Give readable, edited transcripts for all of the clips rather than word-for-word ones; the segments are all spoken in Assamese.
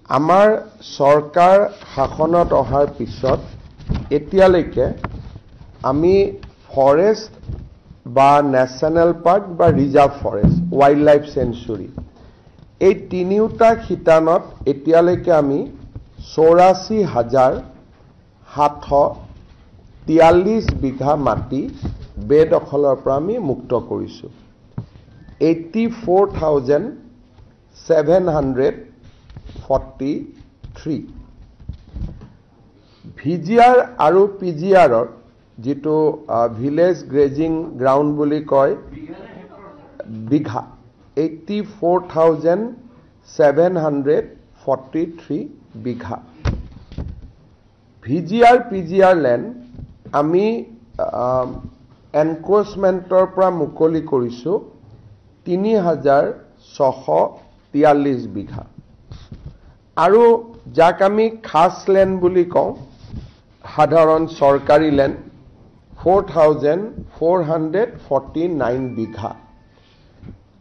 আমাৰ চৰকাৰ শাসনত অহাৰ পিছত এতিয়ালৈকে আমি ফৰেষ্ট বা ন্যাশনাল পাৰ্ক বা reserve forest wild life century এই তিনিওটা শিতানত এতিয়ালৈকে আমি ৮৪,৭৪৩ বিঘা মাটি বেদখলৰ পৰা আমি মুক্ত কৰিছো 84,743 ভিজিআৰ আৰু পিজিআৰৰ যেটো ভিলেজ গ্ৰেজিং গ্ৰাউণ্ড বুলি কয় বিঘা 84,743 বিঘা ভিজিআৰ পিজিআৰ ল্যান্ড আমি এনক্ৰোচমেন্টৰ পৰা মুকলি কৰিছো 3,643 বিঘা আৰু যাক আমি খাস ল্যান্ড বুলি কওঁ সাধাৰণ সৰকাৰি ল্যান্ড 4,449 বিঘা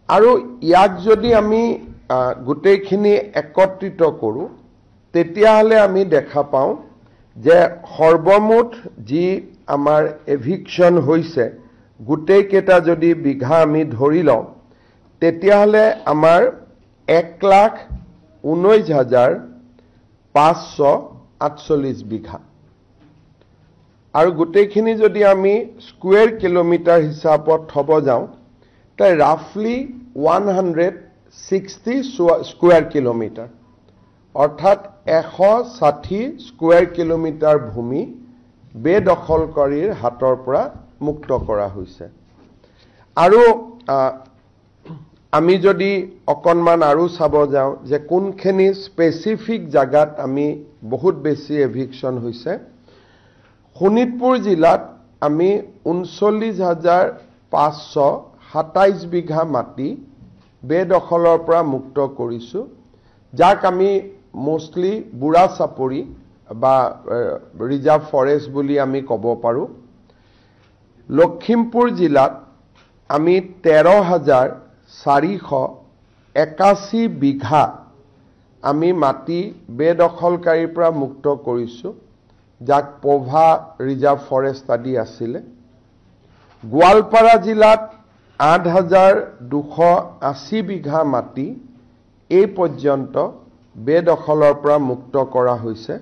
আৰু ইয়াক যদি আমি গোটেইখিনি একত্ৰিত কৰো তেতিয়াহলে আমি দেখা পাওঁ যে সৰ্বমুঠ যি আমাৰ এভিকশন হৈছে গোটেই কেটা যদি বিঘা আমি ধৰি লওঁ তেতিয়াহলে আমাৰ 1,19,548 বিঘা আৰু গোটেইখিনি যদি আমি স্কয়াৰ কিলোমিটাৰ হিচাপত থব যাওঁ তাই ৰাফলি 160 স্কয়াৰ কিলোমিটাৰ অৰ্থাৎ 160 স্কয়াৰ কিলোমিটাৰ ভূমি বেদখলকাৰীৰ হাতৰ পৰা মুক্ত কৰা হৈছে আৰু আমি যদি অকনমান আৰু চাব যাওঁ যে কোনখিনি স্পেসিফিক জাগাত আমি বহুত বেছি এভিকশন হৈছে শোণিতপুৰ জিলাত আমি 39,527 বিঘা মাটি বেদখলৰ পৰা মুক্ত কৰিছো যাক আমি মোস্টলি বুঢ়া চাপৰি বা ৰিজাৰ্ভ ফৰেষ্ট বুলি আমি ক'ব পাৰো লখিমপুৰ জিলাত আমি 13,481 বিঘা আমি মাটি বেদখলকাৰীৰ পৰা মুক্ত কৰিছো যাক পভা ৰিজাৰ্ভ ফৰেষ্ট আদি আছিলে গোৱালপাৰা জিলাত 8,280 বিঘা মাটি এই পৰ্যন্ত বেদখলৰ পৰা মুক্ত কৰা হৈছে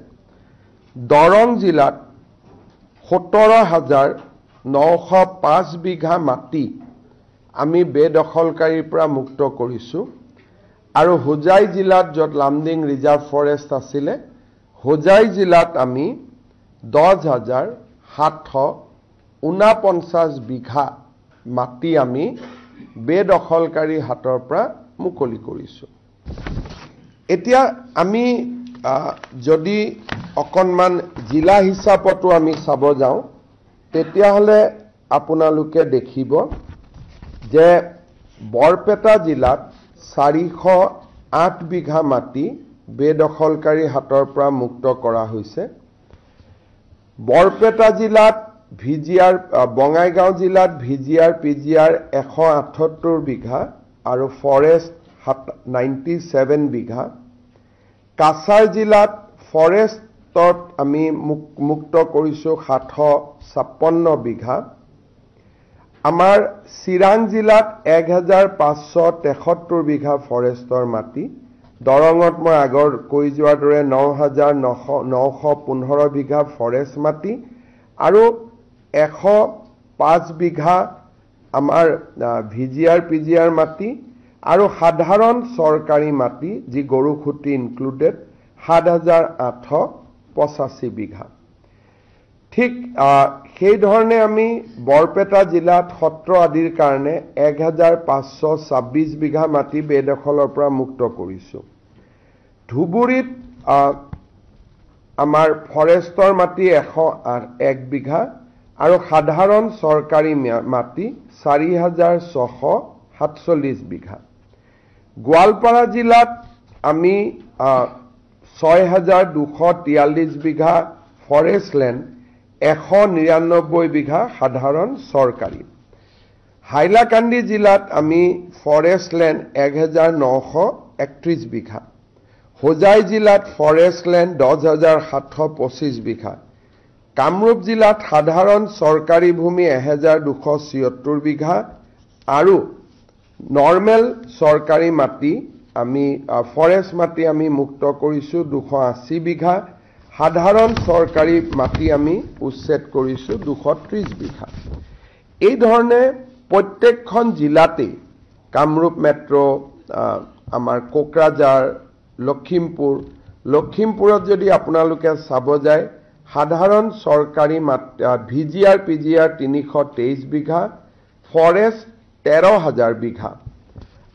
দৰং জিলাত 17,905 বিঘা মাটি আমি বেদখলকাৰীৰ পৰা মুক্ত কৰিছো আৰু হোজাই জিলাত যত লামডিং ৰিজাৰ্ভ ফৰেষ্ট আছিলে হোজাই জিলাত আমি 10,749 বিঘা মাটি আমি বেদখলকাৰী হাতৰ পৰা মুকলি কৰিছো এতিয়া আমি যদি অকনমান জিলা হিচাপতো আমি চাব যাওঁ তেতিয়াহলে আপোনালোকে দেখিব যে বৰপেটা জিলাত 408 বিঘা মাটি বেদখলকাৰী হাতৰ পৰা মুক্ত কৰা হৈছে বৰপেটা জিলাত ভিজিআৰ বঙাইগাঁও জিলাত ভিজিআৰ পিজিআৰ 178 বিঘা আৰু ফৰেষ্ট 97 বিঘা কাছাৰ জিলাত ফৰেষ্টত আমি মুক্ত কৰিছো 756 বিঘা আমাৰ চিৰাং জিলাত 1,573 বিঘা ফৰেষ্টৰ মাটি দৰঙত মই আগৰ কৈ যোৱাৰ দৰে 9,915 বিঘা ফৰেষ্ট মাটি আৰু 105 বিঘা আমাৰ ভিজিআৰ পিজিআৰ মাটি আৰু সাধাৰণ সৰকাৰি মাটি যি গৰুখুটি ইনক্লুডেড 7,885 বিঘা ঠিক সেই ধৰণে আমি বৰপেটা জিলাত সত্ৰ আদিৰ কাৰণে 1,526 বিঘা মাটি বেদখলৰ পৰা মুক্ত কৰিছো ধুবুৰীত আমাৰ ফৰেষ্টৰ মাটি 101 বিঘা আৰু সাধাৰণ সৰকাৰি মাটি 4,647 বিঘা গোৱালপাৰা জিলাত আমি 6,243 বিঘা ফৰেষ্ট ল্যান্ড 199 বিঘা সাধাৰণ সৰকাৰি হাইলাকান্দি জিলাত আমি ফৰেষ্ট ল্যান্ড 1,931 বিঘা হোজাই জিলাত ফৰেষ্ট লেণ্ড 10,725 বিঘা, কামৰূপ জিলাত সাধাৰণ চৰকাৰী ভূমি 1,276 বিঘা আৰু নৰ্মেল চৰকাৰী মাটি আমি ফৰেষ্ট মাটি আমি মুক্ত কৰিছো 280 বিঘা, সাধাৰণ চৰকাৰী মাটি আমি উচ্ছেদ কৰিছো 230 বিঘা। এই ধৰণে প্ৰত্যেকখন জিলাতে কামৰূপ মেট্ৰ, আমাৰ কোকৰাঝাৰ, লখিমপুৰত যদি আপোনালোকে চাব যায় সাধাৰণ চৰকাৰী VGR PGR 323 বিঘা, ফৰেষ্ট 13,000 বিঘা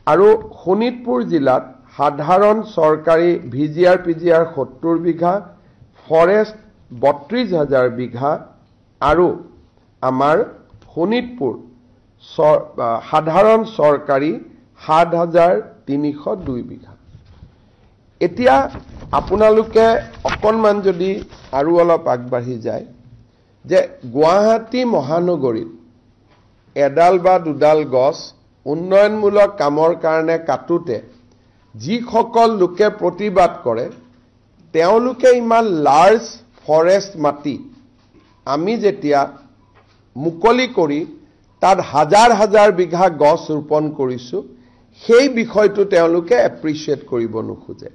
আৰু শোণিতপুৰ জিলাত সাধাৰণ চৰকাৰী VGR PGR 70 বিঘা, ফৰেষ্ট 32,000 বিঘা আৰু আমাৰ শোণিতপুৰ সাধাৰণ চৰকাৰী 7,302 বিঘা। এতিয়া আপোনালোকে অকণমান যদি আৰু অলপ আগবাঢ়ি যায় যে গুৱাহাটী মহানগৰীত এডাল বা দুডাল গছ উন্নয়নমূলক কামৰ কাৰণে কাটোতে যিসকল লোকে প্ৰতিবাদ কৰে তেওঁলোকে ইমান লাৰ্জ ফৰেষ্ট মাটি আমি যেতিয়া মুকলি কৰি তাত হাজাৰ হাজাৰ বিঘা গছ ৰোপণ কৰিছো সেই বিষয়টো তেওঁলোকে এপ্ৰিচিয়েট কৰিব নোখোজে।